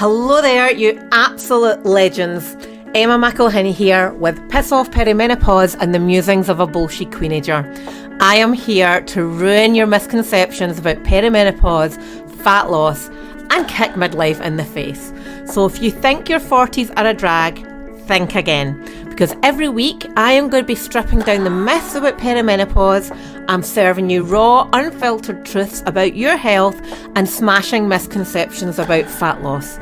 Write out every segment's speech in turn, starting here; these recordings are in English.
Hello there, you absolute legends. Emma McElhinney here with Piss Off Perimenopause and the musings of a bullshit queenager. I am here to ruin your misconceptions about perimenopause, fat loss, and kick midlife in the face. So if you think your 40s are a drag, think again. Because every week I am going to be stripping down the myths about perimenopause. I'm serving you raw, unfiltered truths about your health and smashing misconceptions about fat loss.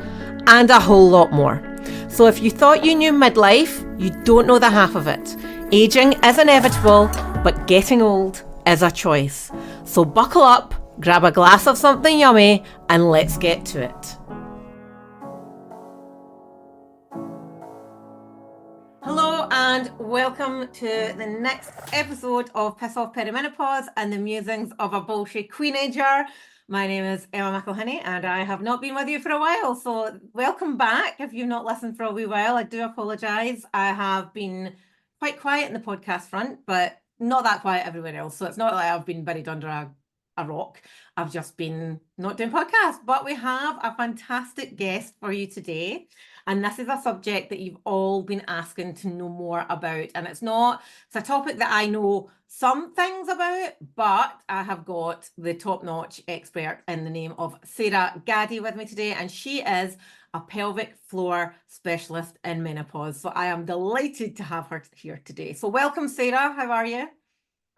And a whole lot more. So if you thought you knew midlife, you don't know the half of it. Aging is inevitable, but getting old is a choice. So buckle up, grab a glass of something yummy, and let's get to it. Hello and welcome to the next episode of Piss Off Perimenopause and the musings of a bullshit queenager. My name is Emma McElhinney and I have not been with you for a while, so welcome back. If you've not listened for a wee while, I do apologise. I have been quite quiet in the podcast front, but not that quiet everywhere else. So it's not like I've been buried under a rock. I've just been not doing podcasts, but we have a fantastic guest for you today. And this is a subject that you've all been asking to know more about. And it's a topic that I know some things about, but I have got the top-notch expert in the name of Sarah Gaddie with me today. And she is a pelvic floor specialist in menopause. So I am delighted to have her here today. So welcome, Sarah. How are you?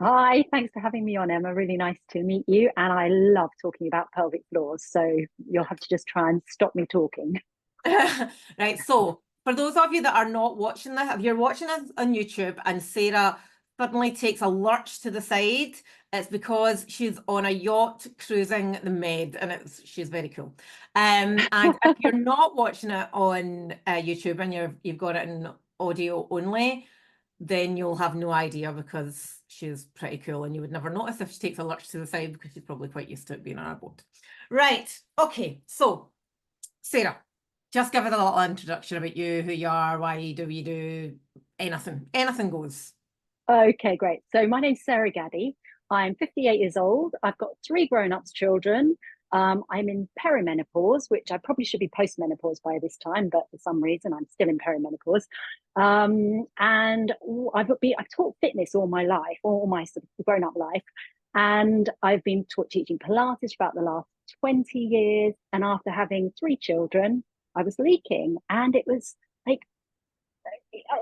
Hi, thanks for having me on, Emma. Really nice to meet you. And I love talking about pelvic floors. So you'll have to just try and stop me talking. Right, so for those of you that are not watching this, if you're watching us on YouTube and Sarah suddenly takes a lurch to the side, it's because she's on a yacht cruising the Med, and she's very cool. And if you're not watching it on YouTube and you've got it in audio only, then you'll have no idea because she's pretty cool and you would never notice if she takes a lurch to the side because she's probably quite used to it being on a boat. Right, okay, so Sarah, just give it a little introduction about you, who you are, why do you do anything goes. Okay, great. So my name's Sarah Gaddie. I'm 58 years old. I've got 3 grown-ups children. I'm in perimenopause, which I probably should be post-menopause by this time, but for some reason I'm still in perimenopause. And I've taught fitness all my life, all my sort of grown-up life. And I've been teaching Pilates for about the last 20 years. And after having 3 children, I was leaking, and it was like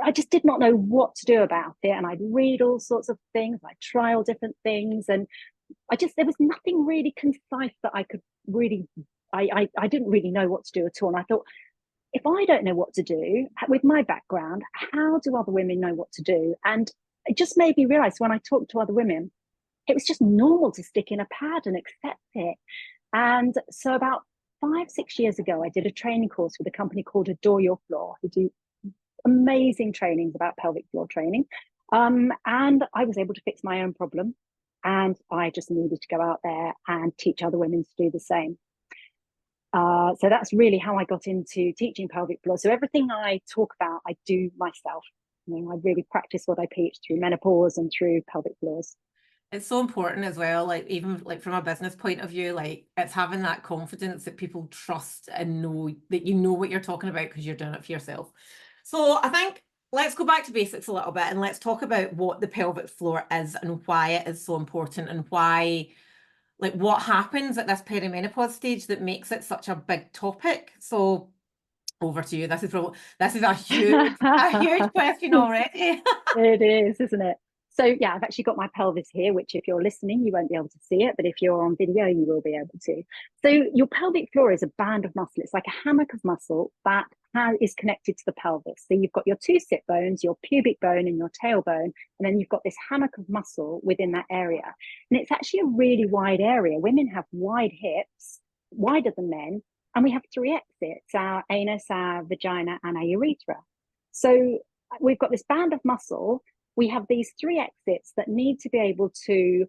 I just did not know what to do about it. And I'd read all sorts of things, I'd try all different things, and there was nothing really concise that I could really I didn't really know what to do at all. And I thought, if I don't know what to do with my background, how do other women know what to do? And it just made me realize when I talked to other women, it was just normal to stick in a pad and accept it. And so about 5-6 years ago, I did a training course with a company called Adore Your Floor, who do amazing trainings about pelvic floor training. And I was able to fix my own problem. And I just needed to go out there and teach other women to do the same. So that's really how I got into teaching pelvic floor. So everything I talk about, I do myself. I really practice what I preach through menopause and through pelvic floors. It's so important as well, like even like from a business point of view, like it's having that confidence that people trust and know that you know what you're talking about because you're doing it for yourself. So I think let's go back to basics a little bit and let's talk about what the pelvic floor is and why it is so important and why, like what happens at this perimenopause stage that makes it such a big topic. So over to you. This is a huge question already. It is, isn't it? So yeah, I've actually got my pelvis here, which if you're listening, you won't be able to see it, but if you're on video, you will be able to. So your pelvic floor is a band of muscle. It's like a hammock of muscle that is connected to the pelvis. So you've got your 2 sit bones, your pubic bone and your tailbone, and then you've got this hammock of muscle within that area. And it's actually a really wide area. Women have wide hips, wider than men, and we have 3 exits, our anus, our vagina, and our urethra. So we've got this band of muscle. We have these 3 exits that need to be able to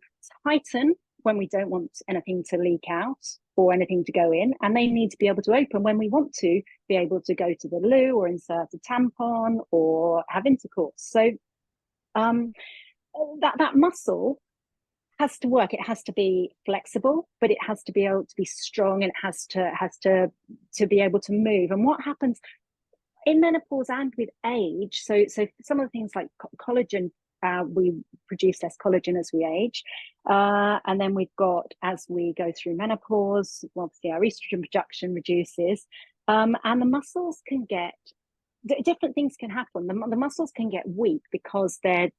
tighten when we don't want anything to leak out or anything to go in, and they need to be able to open when we want to be able to go to the loo or insert a tampon or have intercourse. So that muscle has to work. It has to be flexible, but it has to be able to be strong, and it has to be able to move. And what happens in menopause and with age? So some of the things like collagen, we produce less collagen as we age, and then we've got, as we go through menopause, obviously our estrogen production reduces, and the muscles can get different things can happen. The muscles can get weak because the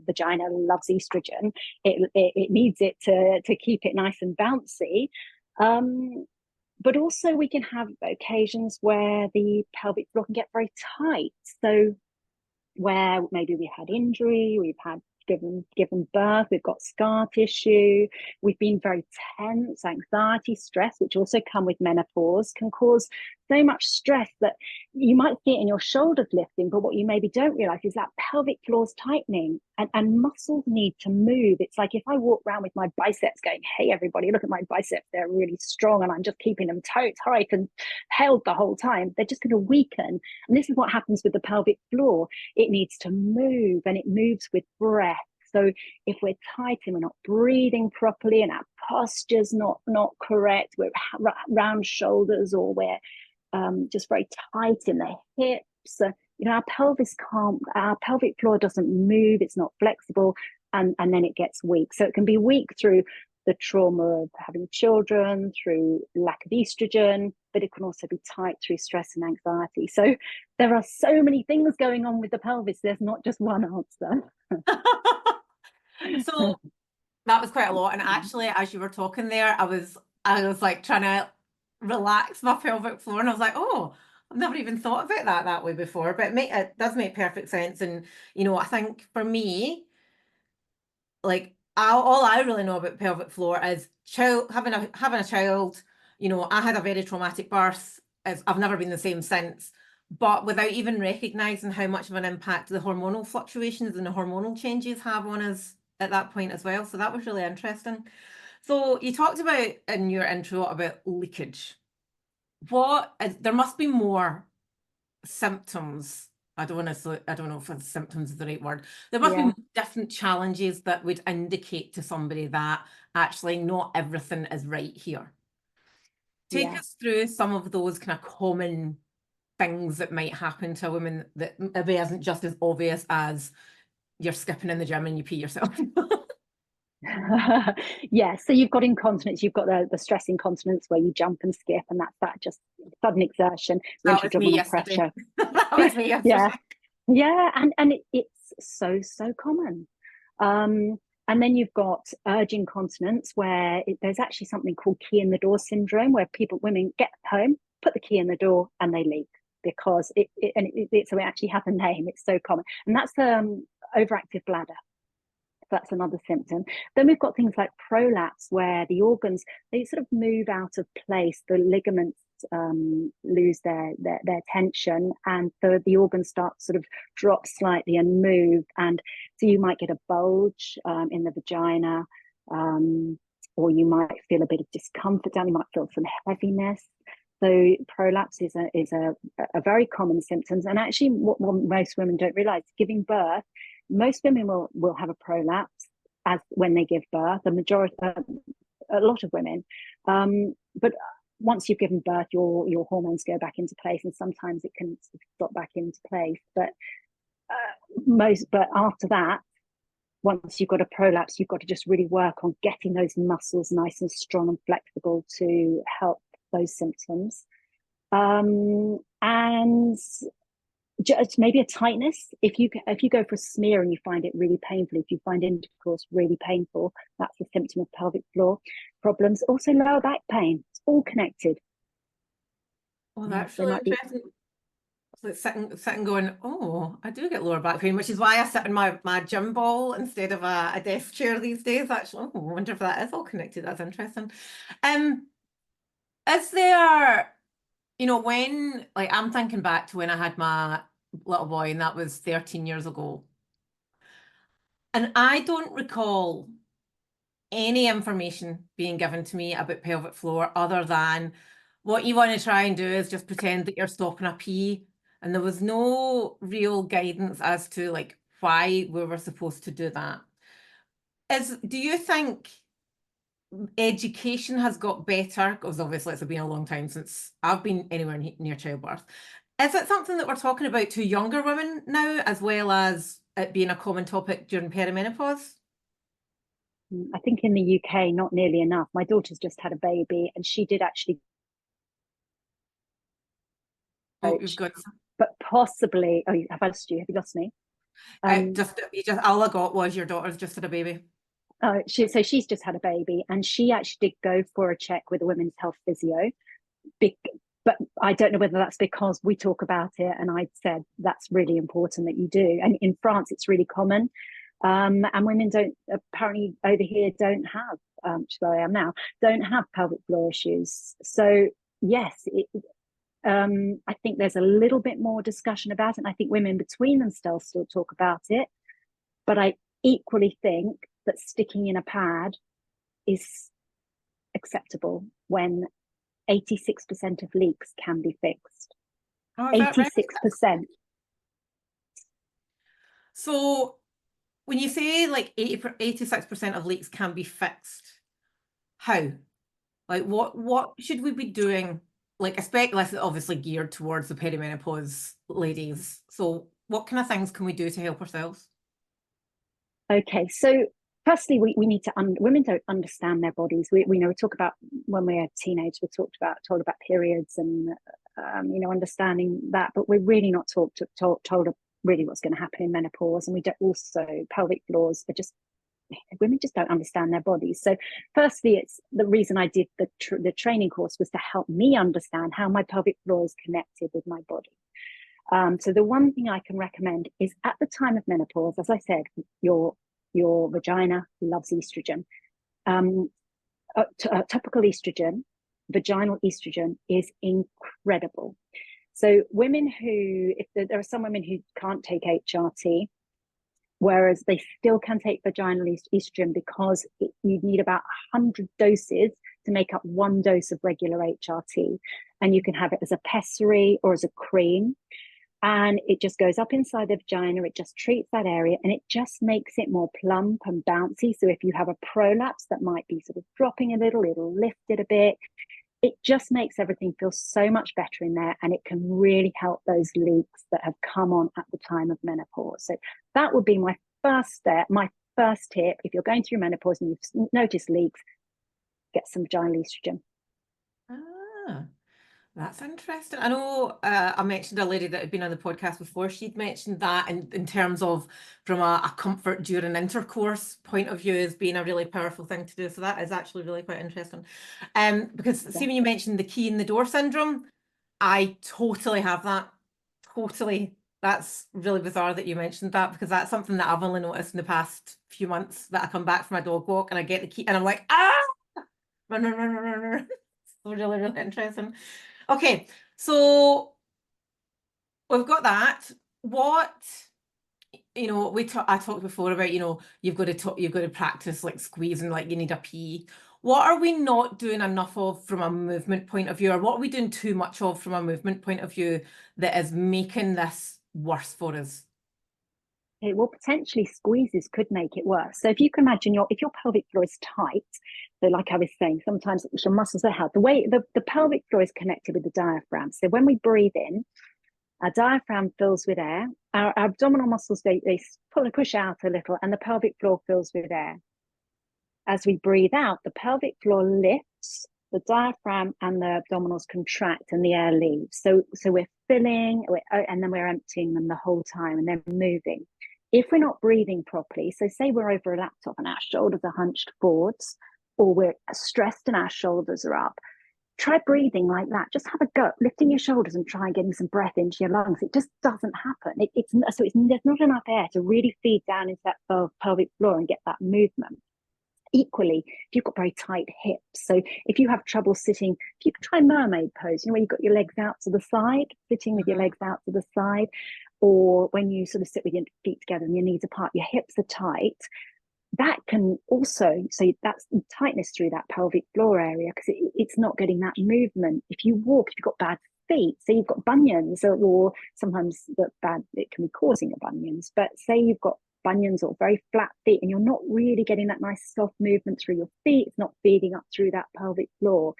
vagina loves estrogen. It needs it to keep it nice and bouncy. But also we can have occasions where the pelvic floor can get very tight. So where maybe we had injury, we've had given birth, we've got scar tissue, we've been very tense, anxiety, stress, which also come with menopause, can cause so much stress that you might see it in your shoulders lifting, but what you maybe don't realize is that pelvic floor's tightening, and muscles need to move. It's like if I walk around with my biceps going, hey everybody, look at my biceps, they're really strong, and I'm just keeping them tight and held the whole time, they're just going to weaken. And this is what happens with the pelvic floor. It needs to move, and it moves with breath. So if we're tight and we're not breathing properly, and our posture's not correct, we're round shoulders, or we're just very tight in the hips, our pelvic floor doesn't move, it's not flexible, and then it gets weak. So it can be weak through the trauma of having children, through lack of estrogen, but it can also be tight through stress and anxiety. So there are so many things going on with the pelvis. There's not just one answer. So that was quite a lot. And actually, as you were talking there, I was like trying to relax my pelvic floor, and I was like, oh, I've never even thought about that way before. But it does make perfect sense. And I think for me, like all I really know about pelvic floor is having a child. I had a very traumatic birth. I've never been the same since. But without even recognizing how much of an impact the hormonal fluctuations and the hormonal changes have on us at that point as well. So that was really interesting. So you talked about in your intro about leakage. There must be more symptoms. I don't know if symptoms is the right word. There must be different challenges that would indicate to somebody that actually not everything is right here. Take us through some of those kind of common things that might happen to a woman that maybe isn't just as obvious as you're skipping in the gym and you pee yourself. So you've got incontinence, you've got the stress incontinence where you jump and skip, and that's that just sudden exertion, intra-abdominal pressure. That was me yesterday. It's so common. And then you've got urge incontinence, where there's actually something called key in the door syndrome, where women get home, put the key in the door, and they leak because so it actually has a name. It's so common, and that's overactive bladder. That's another symptom. Then we've got things like prolapse, where the organs, they sort of move out of place. The ligaments lose their tension, and the organs start to sort of drop slightly and move. And so you might get a bulge in the vagina, or you might feel a bit of discomfort down. You might feel some heaviness. So prolapse is a very common symptom. And actually, what most women don't realize, giving birth, most women will have a prolapse when they give birth. A lot of women, but once you've given birth, your hormones go back into place, and sometimes it can drop back into place. But after that, once you've got a prolapse, you've got to just really work on getting those muscles nice and strong and flexible to help those symptoms. And just maybe a tightness. If you go for a smear and you find it really painful, if you find intercourse really painful, that's a symptom of pelvic floor problems. Also lower back pain. It's all connected. Well, that's really interesting. So sitting going, oh, I do get lower back pain, which is why I sit in my gym ball instead of a desk chair these days. Actually, I wonder if that is all connected. That's interesting. Is there, when, like, I'm thinking back to when I had my little boy, and that was 13 years ago. And I don't recall any information being given to me about pelvic floor other than what you want to try and do is just pretend that you're stopping a pee. And there was no real guidance as to like why we were supposed to do that. Do you think education has got better? Because obviously it's been a long time since I've been anywhere near childbirth. Is it something that we're talking about to younger women now, as well as it being a common topic during perimenopause? I think in the UK, not nearly enough. My daughter's just had a baby, and she did actually Oh, you've coach, got but possibly. Oh, have I lost you? Have you lost me? just all I got was your daughter's just had a baby. So she's just had a baby, and she actually did go for a check with a women's health physio. Big, but I don't know whether that's because we talk about it, and I said that's really important that you do. And in France, it's really common, and women don't apparently over here don't have, which is where I am now, don't have pelvic floor issues. So yes, I think there's a little bit more discussion about it, and I think women between themselves still talk about it. But I equally think that sticking in a pad is acceptable when 86% of leaks can be fixed. Oh, is that right? 86%. So when you say like 86% of leaks can be fixed, how? Like what should we be doing? Like especially obviously geared towards the perimenopause ladies. So what kind of things can we do to help ourselves? Okay, so firstly, we need to, women don't understand their bodies. We know, we talk about when we're teenagers, we're told about periods and, understanding that, but we're really not told really what's going to happen in menopause. And we don't also, pelvic floors are just, women just don't understand their bodies. So firstly, it's the reason I did the training course was to help me understand how my pelvic floor is connected with my body. So the one thing I can recommend is at the time of menopause, as I said, your vagina loves estrogen. Topical estrogen, vaginal estrogen is incredible. So women who, if there are some women who can't take HRT, whereas they still can take vaginal estrogen because you need about 100 doses to make up one dose of regular HRT. And you can have it as a pessary or as a cream. And it just goes up inside the vagina. It just treats that area and it just makes it more plump and bouncy. So if you have a prolapse that might be sort of dropping a little, it'll lift it a bit. It just makes everything feel so much better in there, and it can really help those leaks that have come on at the time of menopause. So that would be my first step, my first tip. If you're going through menopause and you've noticed leaks, get some vaginal estrogen. Ah, that's interesting. I know I mentioned a lady that had been on the podcast before. She'd mentioned that in terms of from a comfort during intercourse point of view as being a really powerful thing to do. So that is actually really quite interesting. Because see, when you mentioned the key in the door syndrome, I totally have that. Totally. That's really bizarre that you mentioned that because that's something that I've only noticed in the past few months that I come back from my dog walk and I get the key and I'm like, ah, run, run, run, run, run, run. It's really, really interesting. Okay, so we've got that. What, I talked before about, you've got to practice like squeezing, like you need a pee. What are we not doing enough of from a movement point of view, or what are we doing too much of from a movement point of view that is making this worse for us? Okay, well, potentially squeezes could make it worse. So if you can imagine if your pelvic floor is tight, so like I was saying, sometimes it's your muscles that help. The way the pelvic floor is connected with the diaphragm. So when we breathe in, our diaphragm fills with air. Our abdominal muscles, they push out a little, and the pelvic floor fills with air. As we breathe out, the pelvic floor lifts, the diaphragm and the abdominals contract, and the air leaves. So we're filling, and then we're emptying them the whole time, and they're moving. If we're not breathing properly, so say we're over a laptop and our shoulders are hunched forwards, or we're stressed and our shoulders are up, try breathing like that. Just have a go, lifting your shoulders and try getting some breath into your lungs. It just doesn't happen. There's not enough air to really feed down into that pelvic floor and get that movement. Equally, if you've got very tight hips, so if you have trouble sitting, if you can try mermaid pose, where you've got your legs out to the side, sitting with your legs out to the side, or when you sort of sit with your feet together and your knees apart, your hips are tight. That can also, so that's tightness through that pelvic floor area because it's not getting that movement. If you walk, if you've got bad feet, say you've got bunions, or sometimes it can be causing your bunions, but say you've got bunions or very flat feet, and you're not really getting that nice soft movement through your feet. It's not feeding up through that pelvic floor.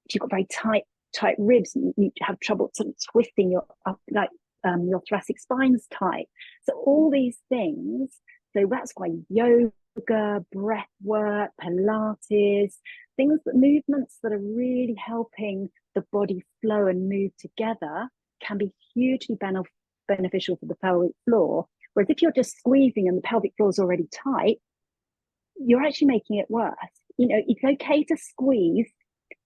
If you've got very tight ribs, you have trouble sort of twisting your your thoracic spine's tight. So all these things. So that's why yoga, breath work, Pilates, movements that are really helping the body flow and move together can be hugely beneficial for the pelvic floor. Whereas if you're just squeezing and the pelvic floor is already tight, you're actually making it worse. You know, it's okay to squeeze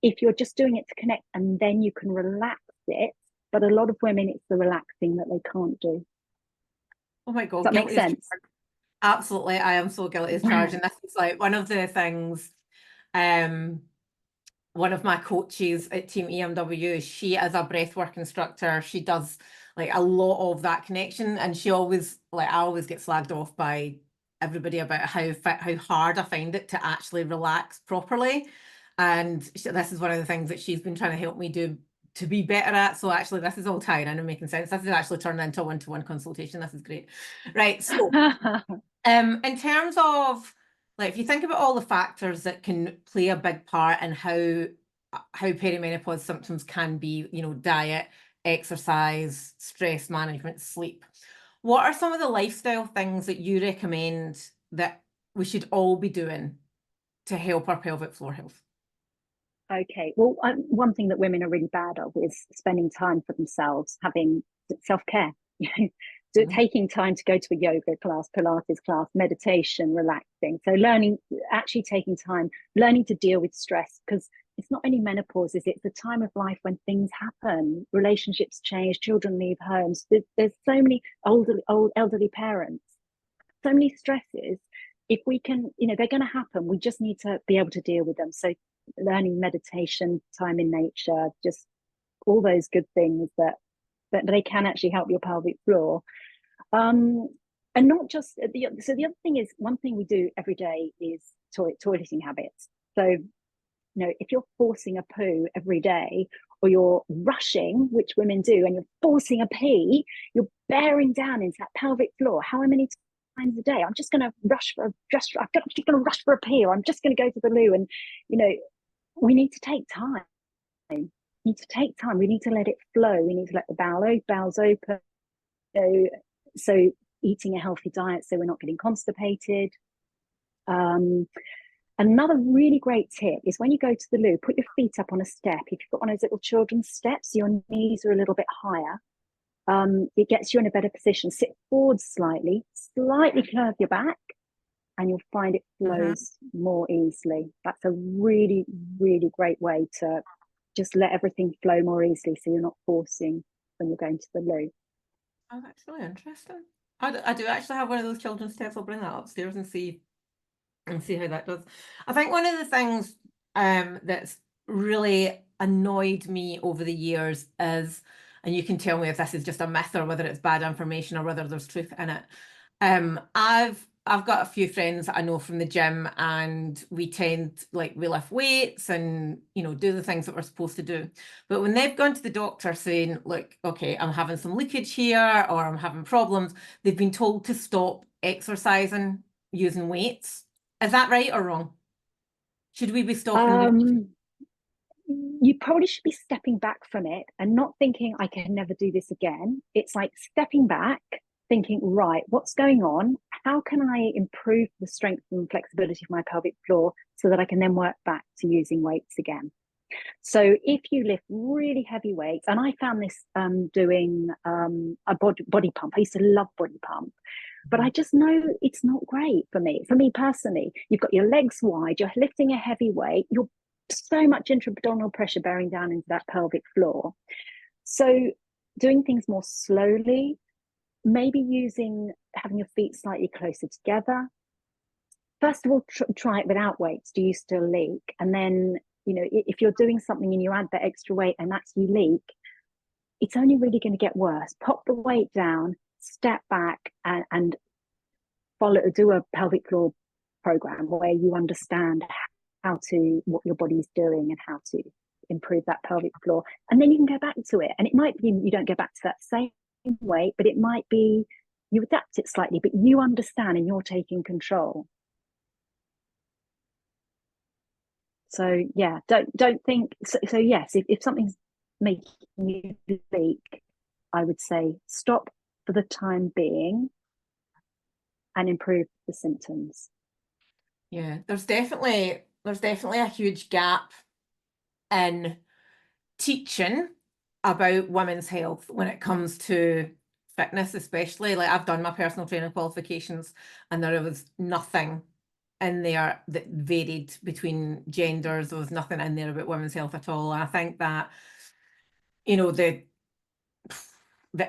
if you're just doing it to connect, and then you can relax it. But a lot of women, it's the relaxing that they can't do. Oh my God, Does that make sense? Absolutely, I am so guilty as charged. And this is like one of the things, one of my coaches at Team EMW, she is a breathwork instructor. She does like a lot of that connection, and she always, like, I always get slagged off by everybody about how hard I find it to actually relax properly. And this is one of the things that she's been trying to help me do to be better at. So actually, this is all tying in and making sense. This is actually turning into a one-to-one consultation. This is great. Right. So in terms of, like, if you think about all the factors that can play a big part in how perimenopause symptoms can be, you know, diet, exercise, stress management, sleep, what are some of the lifestyle things that you recommend that we should all be doing to help our pelvic floor health? Okay, well, one thing that women are really bad of is spending time for themselves, having self-care. Taking time to go to a yoga class, Pilates class, meditation, relaxing. So actually taking time, learning to deal with stress, because it's not only menopause, it's the time of life when things happen, relationships change, children leave homes. There's so many elderly parents, so many stresses. If we can, they're going to happen. We just need to be able to deal with them. So learning meditation, time in nature, just all those good things that they can actually help your pelvic floor. And not just the other thing is, one thing we do every day is toileting habits. So, if you're forcing a poo every day, or you're rushing, which women do, and you're forcing a pee, you're bearing down into that pelvic floor. How many times a day? I'm just going to rush for a pee, or I'm just going to go to the loo. And we need to take time. We need to take time. We need to let it flow. We need to let the bowels open. So eating a healthy diet, so we're not getting constipated. Another really great tip is, when you go to the loo, put your feet up on a step. If you've got one of those little children's steps, your knees are a little bit higher. It gets you in a better position. Sit forward slightly curve your back, and you'll find it flows more easily. That's a really, really great way to just let everything flow more easily, so you're not forcing when you're going to the loo. Oh, that's really interesting. I do actually have one of those children's steps. I'll bring that upstairs and see how that does. I think one of the things that's really annoyed me over the years is, and you can tell me if this is just a myth or whether it's bad information or whether there's truth in it. I've got a few friends that I know from the gym, and we we lift weights and, do the things that we're supposed to do. But when they've gone to the doctor saying, look, okay, I'm having some leakage here, or I'm having problems, they've been told to stop exercising using weights. Is that right or wrong? Should we be stopping? You probably should be stepping back from it and not thinking, I can never do this again. It's like stepping back, thinking, right, what's going on? How can I improve the strength and flexibility of my pelvic floor so that I can then work back to using weights again? So if you lift really heavy weights, and I found this doing a body pump. I used to love body pump, but I just know it's not great for me. For me personally, you've got your legs wide, you're lifting a heavy weight, you're so much intra-abdominal pressure bearing down into that pelvic floor. So doing things more slowly, maybe having your feet slightly closer together. First of all, try it without weights. Do you still leak? And then, if you're doing something and you add that extra weight and that's you leak, it's only really going to get worse. Pop the weight down, step back, and do a pelvic floor program where you understand what your body's doing and how to improve that pelvic floor. And then you can go back to it. And it might be you don't go back to that same weight, but it might be You adapt it slightly, but you understand and you're taking control. So yeah, don't think so yes, if something's making you leak, I would say stop for the time being and improve the symptoms. Yeah, there's definitely a huge gap in teaching about women's health when it comes to fitness, especially. Like I've done my personal training qualifications, and there was nothing in there that varied between genders. There was nothing in there about women's health at all. And I think that, you know, the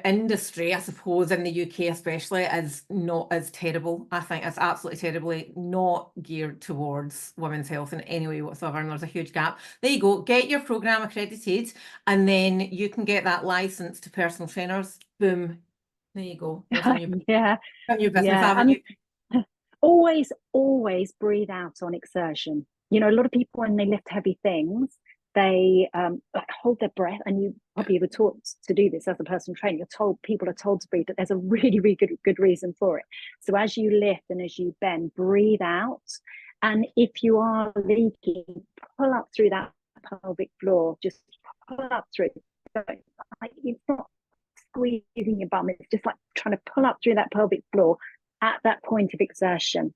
industry, I suppose, in the UK especially, is not as terrible. I think it's absolutely terribly not geared towards women's health in any way whatsoever, and there's a huge gap. There you go, get your program accredited, and then you can get that license to personal trainers. Boom. There you go. There's Yeah, a new business yeah. avenue. Always breathe out on exertion. You know, a lot of people when they lift heavy things, they like hold their breath, and you probably were taught to do this as a personal trainer. People are told to breathe, but there's a really good reason for it. So as you lift and as you bend, breathe out. And if you are leaking, pull up through that pelvic floor. Just pull up through. Like, it's not squeezing your bum. It's just like trying to pull up through that pelvic floor at that point of exertion.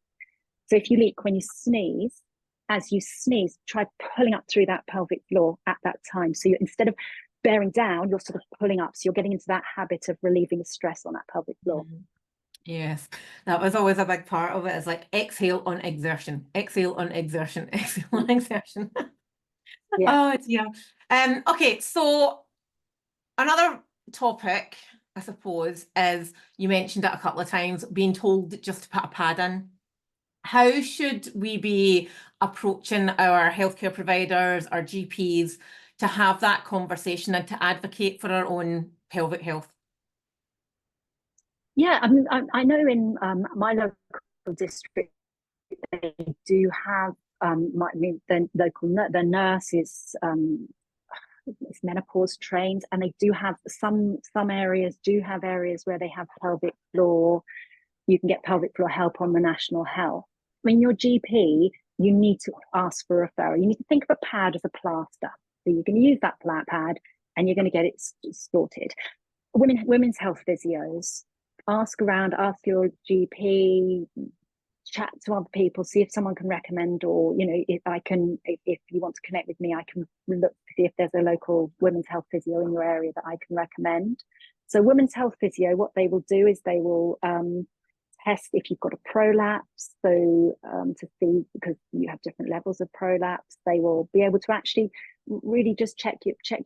So if you leak when you sneeze, as you sneeze, try pulling up through that pelvic floor at that time. So instead of bearing down, you're sort of pulling up. So you're getting into that habit of relieving the stress on that pelvic floor. Yes, that was always a big part of it. It's like exhale on exertion, exhale on exertion, exhale on exertion. Yeah. Oh dear. Okay, so another topic, I suppose, is you mentioned it a couple of times, being told just to put a pad in. How should we be approaching our healthcare providers, our GPs, to have that conversation and to advocate for our own pelvic health? Yeah, I know in my local district, they do have the the nurse is menopause trained, and they do have some areas do have areas where they have pelvic floor. You can get pelvic floor help on the national health. When your GP, you need to ask for a referral. You need to think of a pad as a plaster. So you can use that flat pad and you're going to get it sorted. Women's health physios, ask around, ask your GP, chat to other people, see if someone can recommend, or you know, if you want to connect with me, I can look to see if there's a local women's health physio in your area that I can recommend. So women's health physio, what they will do is they will test if you've got a prolapse. So to see, because you have different levels of prolapse, they will be able to actually really just check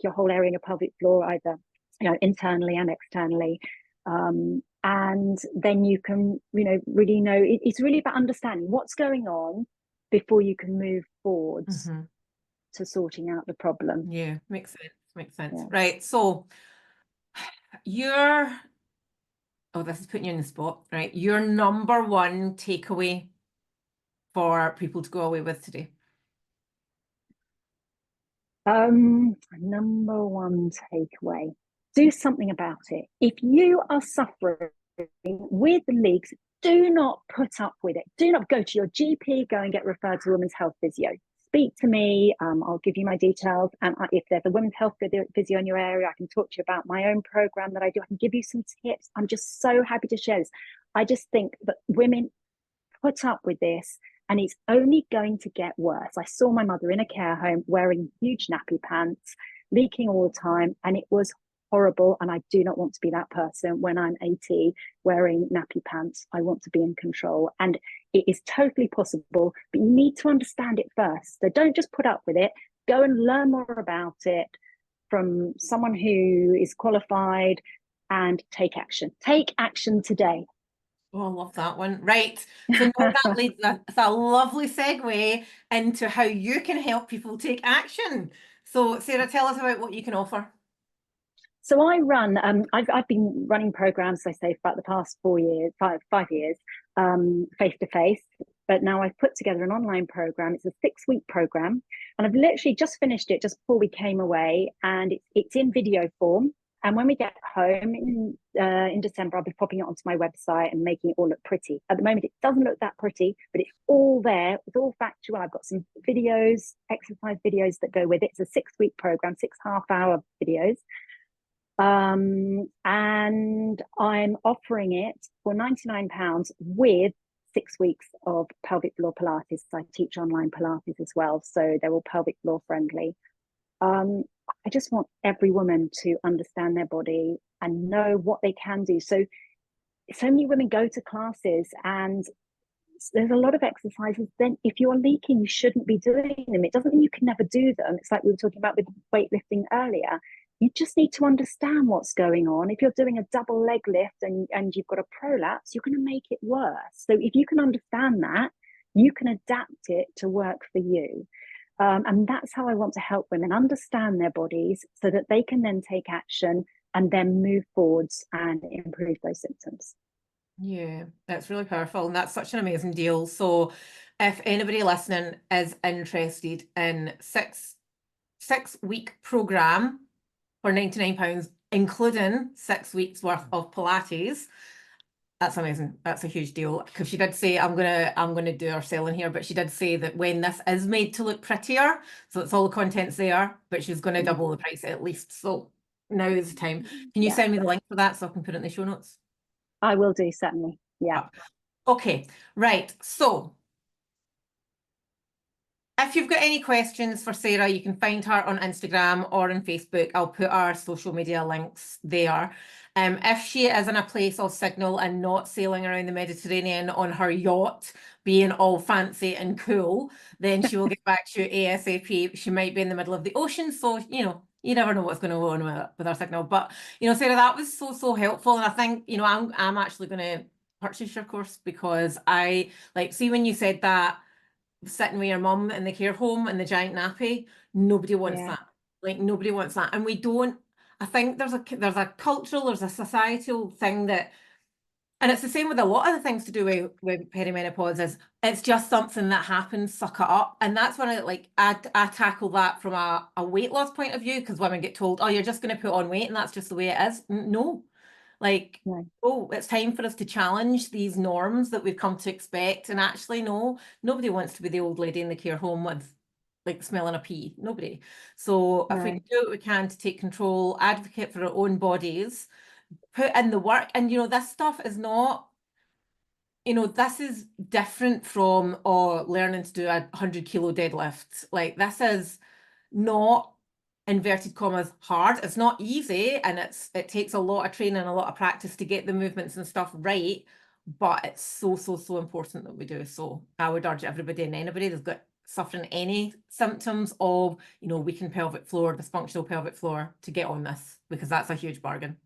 your whole area in your pelvic floor, either internally and externally. And then you can, really know, it's really about understanding what's going on before you can move forwards to sorting out the problem. Yeah, makes sense. Yeah. Right, so this is putting you in the spot, right? Your number one takeaway for people to go away with today. Number one takeaway, do something about it. If you are suffering with leaks, do not put up with it. Do not go to your GP, go and get referred to women's health physio. Speak to me. I'll give you my details. And if there's a women's health physio in your area, I can talk to you about my own program that I do. I can give you some tips. I'm just so happy to share this. I just think that women put up with this, and it's only going to get worse. I saw my mother in a care home wearing huge nappy pants, leaking all the time, and it was horrible. And I do not want to be that person when I'm 80 wearing nappy pants. I want to be in control, and it is totally possible, but you need to understand it first. So don't just put up with it. Go and learn more about it from someone who is qualified, and take action. Take action today. Oh, I love that one. Right. So now that leads it's a lovely segue into how you can help people take action. So Sarah, tell us about what you can offer. So I run, I've been running programs, I say, for about the past 5 years, face to face. But now I've put together an online program. It's a 6-week program, and I've literally just finished it just before we came away. And it's in video form. And when we get home in December, I'll be popping it onto my website and making it all look pretty. At the moment, it doesn't look that pretty, but it's all there. It's all factual. I've got some videos, exercise videos that go with it. It's a 6-week program, 6 half-hour videos. And I'm offering it for £99 with 6 weeks of pelvic floor Pilates. So I teach online Pilates as well. So they're all pelvic floor friendly. I just want every woman to understand their body and know what they can do. So many women go to classes and there's a lot of exercises. Then if you're leaking, you shouldn't be doing them. It doesn't mean you can never do them. It's like we were talking about with weightlifting earlier. You just need to understand what's going on. If you're doing a double leg lift and you've got a prolapse, you're going to make it worse. So if you can understand that, you can adapt it to work for you. And that's how I want to help women understand their bodies so that they can then take action and then move forwards and improve those symptoms. Yeah, that's really powerful. And that's such an amazing deal. So if anybody listening is interested in six-week program for £99, including 6 weeks worth of Pilates, that's amazing. That's a huge deal. Because she did say, I'm gonna do our selling here, but she did say that when this is made to look prettier, so it's all the contents there, but she's gonna double the price at least. So now is the time. Can you send me the link for that so I can put it in the show notes? I will do, certainly. Yeah. Okay, right. So if you've got any questions for Sarah, you can find her on Instagram or on Facebook. I'll put our social media links there. If she is in a place of signal and not sailing around the Mediterranean on her yacht, being all fancy and cool, then she will get back to you ASAP. She might be in the middle of the ocean, so you never know what's going to go on with our signal. But Sarah, that was so helpful, and I think I'm actually going to purchase your course because I see when you said that sitting with your mum in the care home in the giant nappy, nobody wants that. Nobody wants that, and we don't. I think there's a cultural, there's a societal thing that, and it's the same with a lot of the things to do with perimenopause. Is it's just something that happens, suck it up, and that's when I tackle that from a weight loss point of view, because women get told, oh, you're just going to put on weight and that's just the way it is. No. Oh, it's time for us to challenge these norms that we've come to expect. And actually, no, nobody wants to be the old lady in the care home with smelling a pee. Nobody. So if we can do what we can to take control, advocate for our own bodies, put in the work, and this stuff is not, this is different from learning to do a 100-kilo deadlift. This is not, inverted commas, hard. It's not easy, and it takes a lot of training and a lot of practice to get the movements and stuff right, but it's so important that we do. So I would urge everybody and anybody that's got suffering any symptoms of weakened pelvic floor, dysfunctional pelvic floor, to get on this, because that's a huge bargain.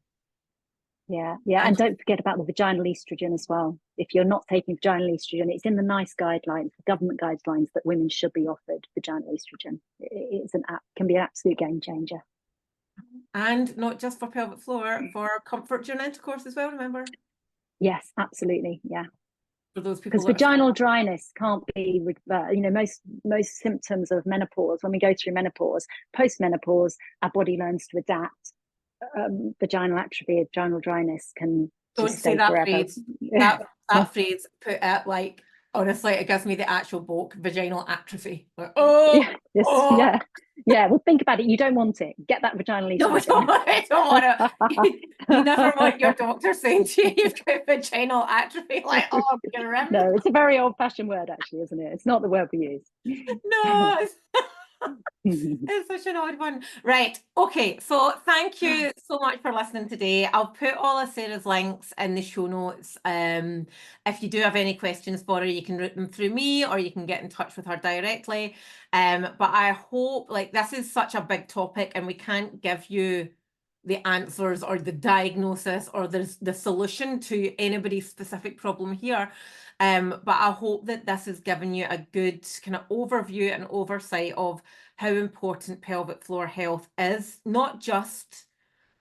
Yeah. And don't forget about the vaginal estrogen as well. If you're not taking vaginal estrogen, it's in the NICE guidelines, the government guidelines, that women should be offered vaginal estrogen. It's can be an absolute game changer. And not just for pelvic floor, for comfort during intercourse as well, remember? Yes, absolutely. Yeah. For those people, because vaginal dryness can't be, most symptoms of menopause, when we go through menopause, post-menopause, our body learns to adapt. Vaginal atrophy, vaginal dryness can don't just say stay that forever. phrase. That phrase, put it honestly, it gives me the actual book, vaginal atrophy. Well, think about it. You don't want it. Get that vaginal estrogen. No, I don't want it. You never want your doctor saying to you, you've got vaginal atrophy. I'm gonna run. No, it's a very old-fashioned word, actually, isn't it? It's not the word we use. No. It's such an odd one. Right. Okay. So thank you so much for listening today. I'll put all of Sarah's links in the show notes. If you do have any questions for her, you can route them through me, or you can get in touch with her directly. But I hope, this is such a big topic, and we can't give you the answers or the diagnosis or the solution to anybody's specific problem here. But I hope that this has given you a good kind of overview and oversight of how important pelvic floor health is, not just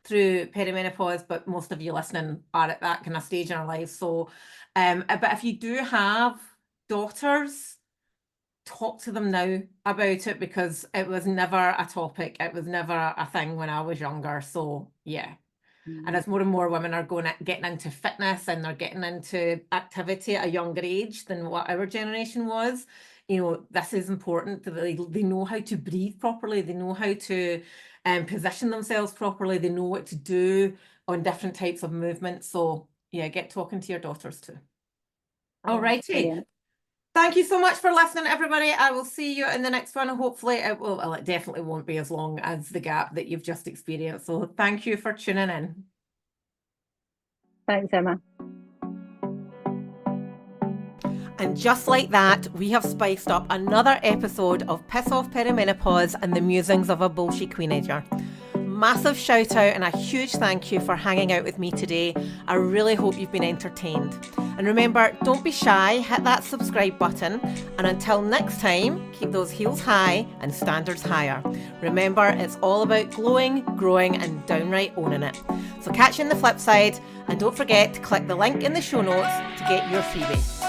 through perimenopause, but most of you listening are at that kind of stage in our lives. So, but if you do have daughters, talk to them now about it, because it was never a topic. It was never a thing when I was younger. So yeah. And as more and more women are getting into fitness and they're getting into activity at a younger age than what our generation was, this is important that they know how to breathe properly. They know how to position themselves properly. They know what to do on different types of movements. So yeah, get talking to your daughters too. All righty. Brilliant. Thank you so much for listening, everybody. I will see you in the next one. Hopefully it definitely won't be as long as the gap that you've just experienced. So thank you for tuning in. Thanks, Emma. And just like that, we have spiced up another episode of Piss Off Perimenopause and the musings of a bullshit queenager. Massive shout out and a huge thank you for hanging out with me today. I really hope you've been entertained. And remember, don't be shy, hit that subscribe button. And until next time, keep those heels high and standards higher. Remember, it's all about glowing, growing and downright owning it. So catch you on the flip side, and don't forget to click the link in the show notes to get your freebie.